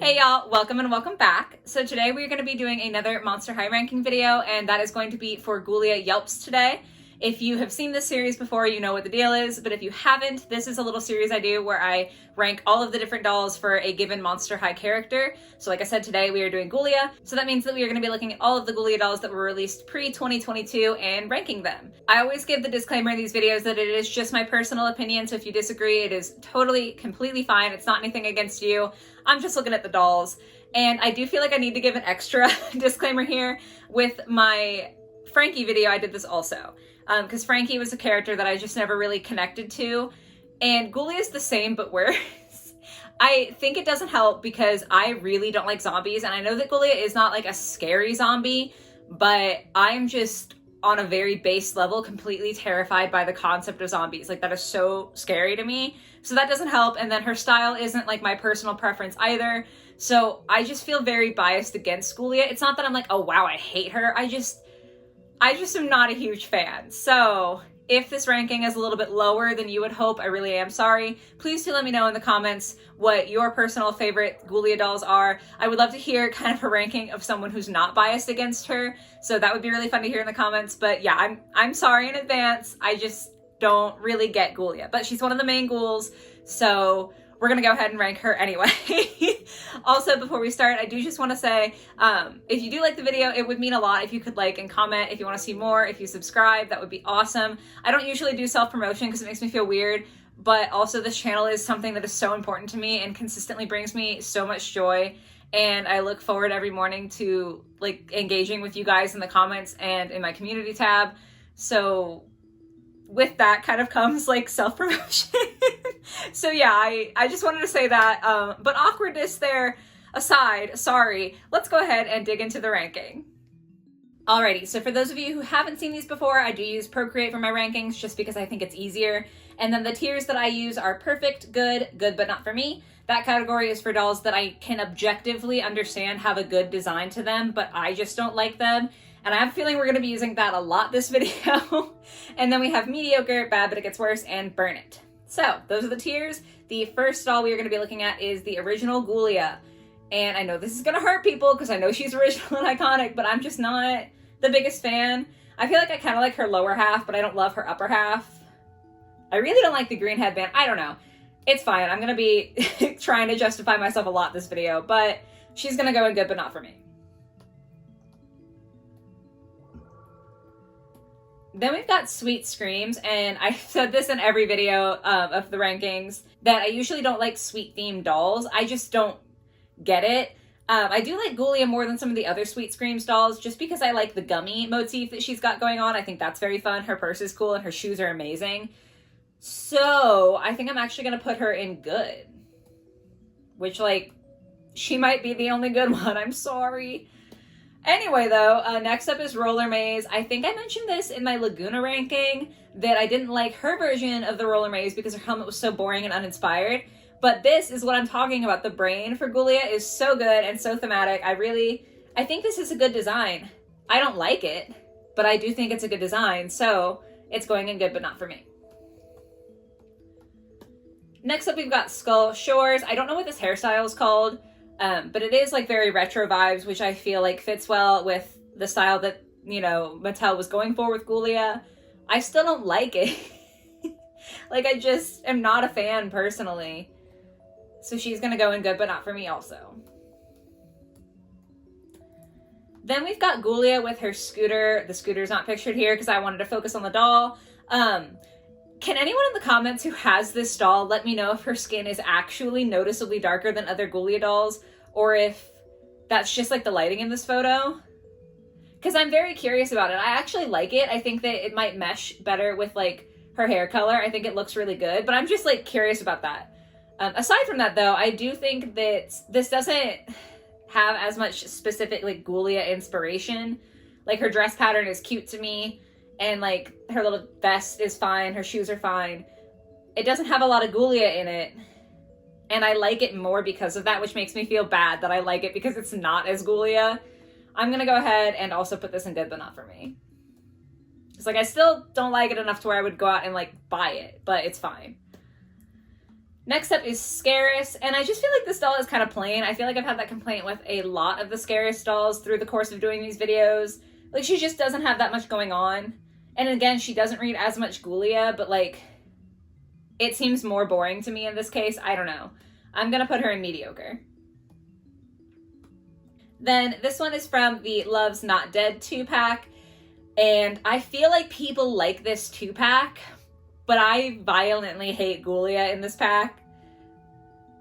Hey y'all, welcome and welcome back. So today we're going to be doing another Monster High ranking video, and that is going to be for Ghoulia Yelps today. If you have seen this series before, you know what the deal is, but if you haven't, this is a little series I do where I rank all of the different dolls for a given Monster High character. So like I said, today we are doing Ghoulia, so that means that we are going to be looking at all of the Ghoulia dolls that were released pre-2022 and ranking them. I always give the disclaimer in these videos that it is just my personal opinion, so if you disagree, it is totally, completely fine. It's not anything against you. I'm just looking at the dolls. And I do feel like I need to give an extra disclaimer here. With my Frankie video, I did this also. Because Frankie was a character that I just never really connected to. And Ghoulia is the same, but worse. I think it doesn't help because I really don't like zombies. And I know that Ghoulia is not like a scary zombie, but I'm just on a very base level completely terrified by the concept of zombies. Like, that is so scary to me. So that doesn't help. And then her style isn't like my personal preference either. So I just feel very biased against Ghoulia. It's not that I'm like, oh wow, I hate her. I just am not a huge fan. So if this ranking is a little bit lower than you would hope, I really am sorry. Please do let me know in the comments what your personal favorite Ghoulia dolls are. I would love to hear kind of a ranking of someone who's not biased against her. So that would be really fun to hear in the comments. But yeah, I'm sorry in advance. I just don't really get Ghoulia, but she's one of the main ghouls. So we're gonna go ahead and rank her anyway. Also, before we start, I do just want to say, if you do like the video, it would mean a lot if you could like and comment. If you want to see more, if you subscribe, that would be awesome. I don't usually do self-promotion because it makes me feel weird, but also this channel is something that is so important to me and consistently brings me so much joy. And I look forward every morning to like engaging with you guys in the comments and in my community tab. So with that kind of comes like self-promotion. So yeah, I just wanted to say that, but awkwardness there aside, sorry, let's go ahead and dig into the ranking. Alrighty, so for those of you who haven't seen these before, I do use Procreate for my rankings just because I think it's easier. And then the tiers that I use are perfect, good, good but not for me. That category is for dolls that I can objectively understand have a good design to them, but I just don't like them. And I have a feeling we're going to be using that a lot this video. And then we have mediocre, bad but it gets worse, and burn it. So those are the tiers. The first doll we are going to be looking at is the original Ghoulia. And I know this is going to hurt people because I know she's original and iconic, but I'm just not the biggest fan. I feel like I kind of like her lower half, but I don't love her upper half. I really don't like the green headband. I don't know. It's fine. I'm going to be trying to justify myself a lot this video, but she's going to go in good but not for me. Then we've got Sweet Screams, and I've said this in every video of the rankings, that I usually don't like sweet-themed dolls. I just don't get it. I do like Ghoulia more than some of the other Sweet Screams dolls, just because I like the gummy motif that she's got going on. I think that's very fun. Her purse is cool, and her shoes are amazing. So I think I'm actually going to put her in good. Which, like, she might be the only good one. I'm sorry. Anyway, though, next up is Roller Maze. I think I mentioned this in my Laguna ranking, that I didn't like her version of the Roller Maze because her helmet was so boring and uninspired. But this is what I'm talking about. The brain for Ghoulia is so good and so thematic. I think this is a good design. I don't like it, but I do think it's a good design, so it's going in good but not for me. Next up, we've got Skull Shores. I don't know what this hairstyle is called. But it is like very retro vibes, which I feel like fits well with the style that, you know, Mattel was going for with Ghoulia. I still don't like it. Like, I just am not a fan personally. So she's gonna go in good, but not for me also. Then we've got Ghoulia with her scooter. The scooter's not pictured here because I wanted to focus on the doll. Can anyone in the comments who has this doll let me know if her skin is actually noticeably darker than other Ghoulia dolls, or if that's just like the lighting in this photo? Because I'm very curious about it. I actually like it. I think that it might mesh better with like her hair color. I think it looks really good, but I'm just like curious about that. Aside from that though, I do think that this doesn't have as much specific like Ghoulia inspiration. Like, her dress pattern is cute to me. And, like, her little vest is fine. Her shoes are fine. It doesn't have a lot of Ghoulia in it. And I like it more because of that, which makes me feel bad that I like it because it's not as Ghoulia. I'm going to go ahead and also put this in good, but not for me. It's like, I still don't like it enough to where I would go out and, like, buy it. But it's fine. Next up is Scarus, and I just feel like this doll is kind of plain. I feel like I've had that complaint with a lot of the Scarus dolls through the course of doing these videos. Like, she just doesn't have that much going on. And again, she doesn't read as much Ghoulia, but like, it seems more boring to me in this case. I don't know. I'm gonna put her in mediocre. Then this one is from the Love's Not Dead 2-pack, and I feel like people like this 2-pack, but I violently hate Ghoulia in this pack.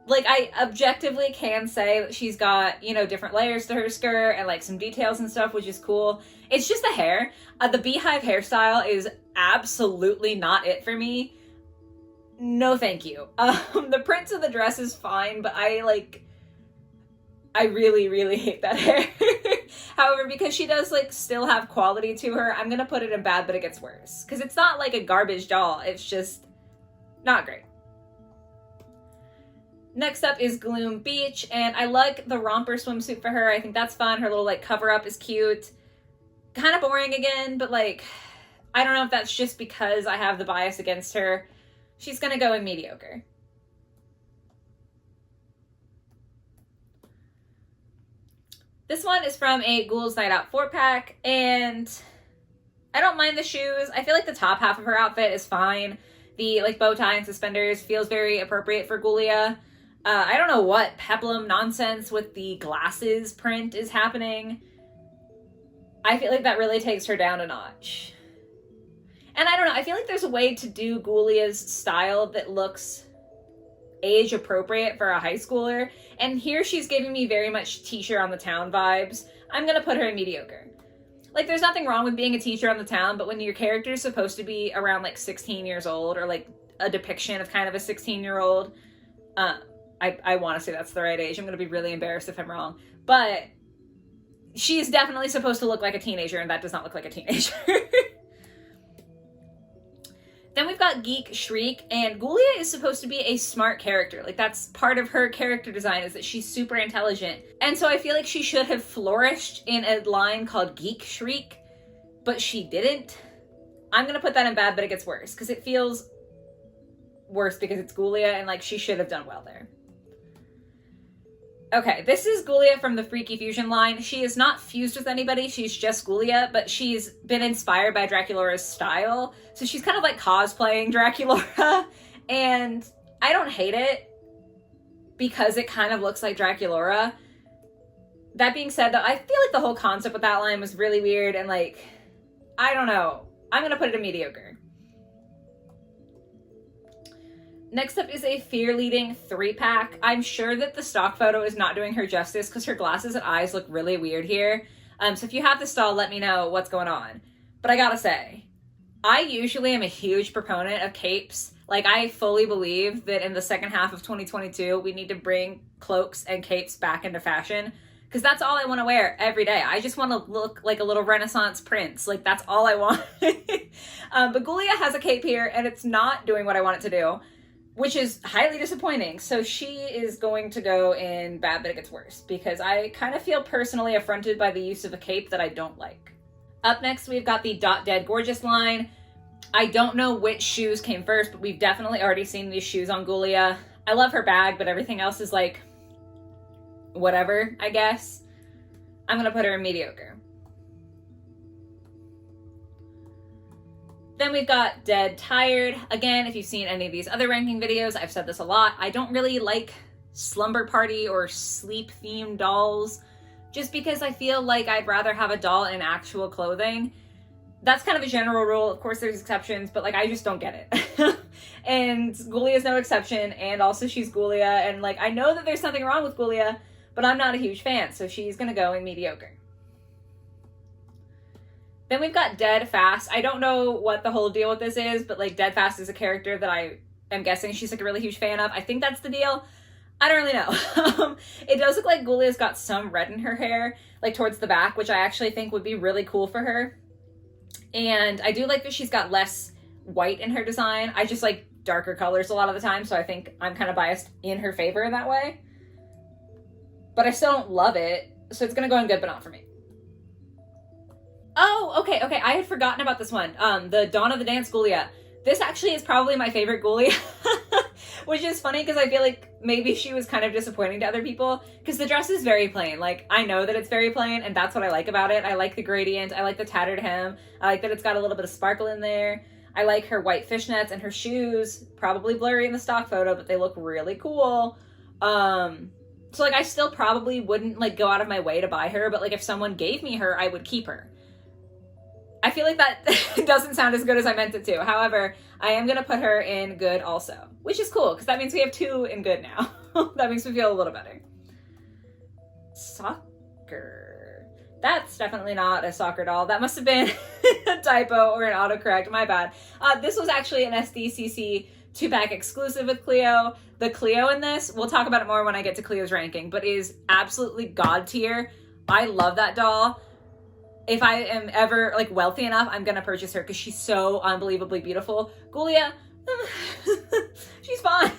Like, I objectively can say that she's got, you know, different layers to her skirt and like some details and stuff, which is cool. It's just the hair. The beehive hairstyle is absolutely not it for me. No thank you. The prints of the dress is fine, but I really, really hate that hair. However, because she does like still have quality to her, I'm gonna put it in bad, but it gets worse. Because it's not like a garbage doll, it's just not great. Next up is Gloom Beach, and I like the romper swimsuit for her. I think that's fun. Her little like cover up is cute. Kind of boring again, but like, I don't know if that's just because I have the bias against her. She's gonna go in mediocre. This one is from a Ghouls Night Out 4-pack, and I don't mind the shoes. I feel like the top half of her outfit is fine. The like bow tie and suspenders feels very appropriate for Ghoulia. I don't know what peplum nonsense with the glasses print is happening. I feel like that really takes her down a notch. And I don't know, I feel like there's a way to do Ghoulia's style that looks age appropriate for a high schooler, and here she's giving me very much teacher on the town vibes. I'm gonna put her in mediocre. Like, there's nothing wrong with being a teacher on the town, but when your character is supposed to be around like 16 years old, or like a depiction of kind of a 16-year-old, I want to say that's the right age. I'm gonna be really embarrassed if I'm wrong, but she's definitely supposed to look like a teenager, and that does not look like a teenager. Then we've got Geek Shriek, and Ghoulia is supposed to be a smart character. Like, that's part of her character design, is that she's super intelligent. And so I feel like she should have flourished in a line called Geek Shriek, but she didn't. I'm gonna put that in bad, but it gets worse, because it feels worse because it's Ghoulia, and like, she should have done well there. Okay, this is Ghoulia from the Freaky Fusion line. She is not fused with anybody, she's just Ghoulia, but she's been inspired by Draculaura's style. So she's kind of like cosplaying Draculaura, and I don't hate it because it kind of looks like Draculaura. That being said, though, I feel like the whole concept with that line was really weird, and like, I don't know. I'm gonna put it in mediocre. Next up is a Fear Leading 3-pack. I'm sure that the stock photo is not doing her justice because her glasses and eyes look really weird here. So if you have this doll, let me know what's going on. But I gotta say, I usually am a huge proponent of capes. Like, I fully believe that in the second half of 2022, we need to bring cloaks and capes back into fashion, because that's all I want to wear every day. I just want to look like a little Renaissance prince. Like, that's all I want. But Ghoulia has a cape here, and it's not doing what I want it to do, which is highly disappointing. So she is going to go in bad, but it gets worse, because I kind of feel personally affronted by the use of a cape that I don't like. Up next, we've got the Dot Dead Gorgeous line. I don't know which shoes came first, but we've definitely already seen these shoes on Ghoulia. I love her bag, but everything else is like, whatever, I guess. I'm gonna put her in mediocre. Then we've got Dead Tired. Again, if you've seen any of these other ranking videos, I've said this a lot. I don't really like slumber party or sleep themed dolls, just because I feel like I'd rather have a doll in actual clothing. That's kind of a general rule. Of course, there's exceptions, but like, I just don't get it. And Ghoulia is no exception, and also she's Ghoulia, and like, I know that there's nothing wrong with Ghoulia, but I'm not a huge fan, so she's gonna go in mediocre. Then we've got Dead Fast. I don't know what the whole deal with this is, but like, Dead Fast is a character that I am guessing she's like a really huge fan of. I think that's the deal. I don't really know. It does look like Ghoulia's got some red in her hair, like towards the back, which I actually think would be really cool for her. And I do like that she's got less white in her design. I just like darker colors a lot of the time, so I think I'm kind of biased in her favor in that way. But I still don't love it, so it's gonna go in good, but not for me. Oh, okay, I had forgotten about this one. The Dawn of the Dance Ghoulia. This actually is probably my favorite Ghoulia. Which is funny because I feel like maybe she was kind of disappointing to other people because the dress is very plain. Like, I know that it's very plain and that's what I like about it. I like the gradient. I like the tattered hem. I like that it's got a little bit of sparkle in there. I like her white fishnets and her shoes. Probably blurry in the stock photo, but they look really cool. So like, I still probably wouldn't like go out of my way to buy her, but like if someone gave me her, I would keep her. I feel like that doesn't sound as good as I meant it to. However, I am going to put her in good also, which is cool because that means we have 2 in good now. That makes me feel a little better. Soccer. That's definitely not a soccer doll. That must have been a typo or an autocorrect. My bad. This was actually an SDCC 2-pack exclusive with Cleo. The Cleo in this, we'll talk about it more when I get to Cleo's ranking, but is absolutely god tier. I love that doll. If I am ever like wealthy enough, I'm gonna purchase her because she's so unbelievably beautiful. Ghoulia, she's fine.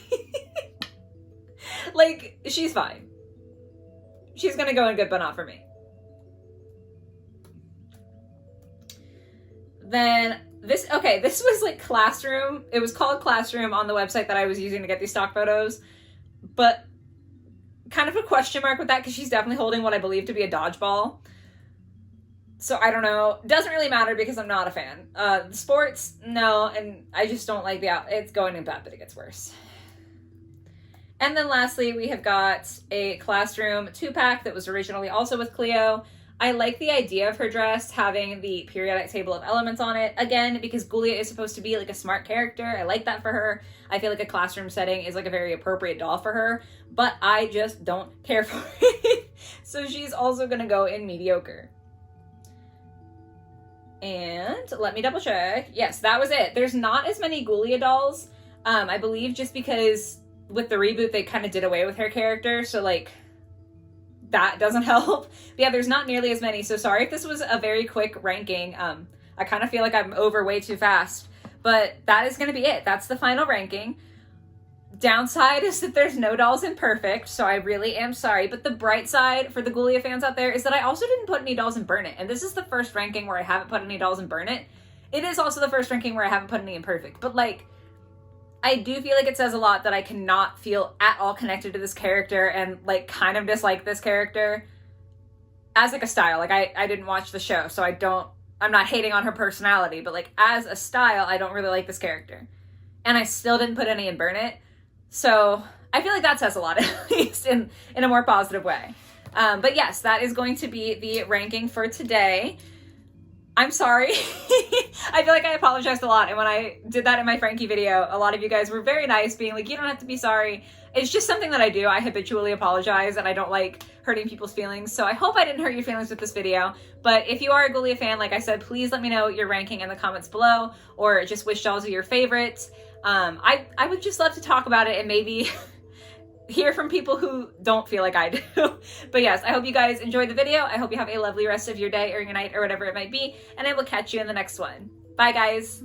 Like, she's fine. She's gonna go in good, but not for me. Then this was like Classroom. It was called Classroom on the website that I was using to get these stock photos, but kind of a question mark with that because she's definitely holding what I believe to be a dodgeball. So I don't know. Doesn't really matter because I'm not a fan. Sports, no, and I just don't like it's going in bad, but it gets worse. And then lastly, we have got a Classroom 2-pack that was originally also with Cleo. I like the idea of her dress having the periodic table of elements on it. Again, because Ghoulia is supposed to be like a smart character. I like that for her. I feel like a classroom setting is like a very appropriate doll for her, but I just don't care for it. So she's also gonna go in mediocre. And let me double check. Yes, that was it. There's not as many Ghoulia dolls. I believe just because with the reboot, they kind of did away with her character. So like, that doesn't help. But yeah, there's not nearly as many. So sorry if this was a very quick ranking. I kind of feel like I'm over way too fast. But that is going to be it. That's the final ranking. Downside is that there's no dolls in perfect, so I really am sorry. But the bright side for the Ghoulia fans out there is that I also didn't put any dolls in Burn It. And this is the first ranking where I haven't put any dolls in Burn It. It is also the first ranking where I haven't put any in perfect. But like, I do feel like it says a lot that I cannot feel at all connected to this character and like kind of dislike this character as like a style. Like I didn't watch the show, so I'm not hating on her personality, but like as a style, I don't really like this character. And I still didn't put any in Burn It. So I feel like that says a lot, at least in a more positive way. But yes, that is going to be the ranking for today. I'm sorry. I feel like I apologized a lot. And when I did that in my Frankie video, a lot of you guys were very nice, being like, you don't have to be sorry. It's just something that I do. I habitually apologize and I don't like hurting people's feelings. So I hope I didn't hurt your feelings with this video. But if you are a Ghoulia fan, like I said, please let me know your ranking in the comments below, or just which dolls are your favorites. I would just love to talk about it and maybe hear from people who don't feel like I do. But yes, I hope you guys enjoyed the video. I hope you have a lovely rest of your day or your night or whatever it might be. And I will catch you in the next one. Bye, guys.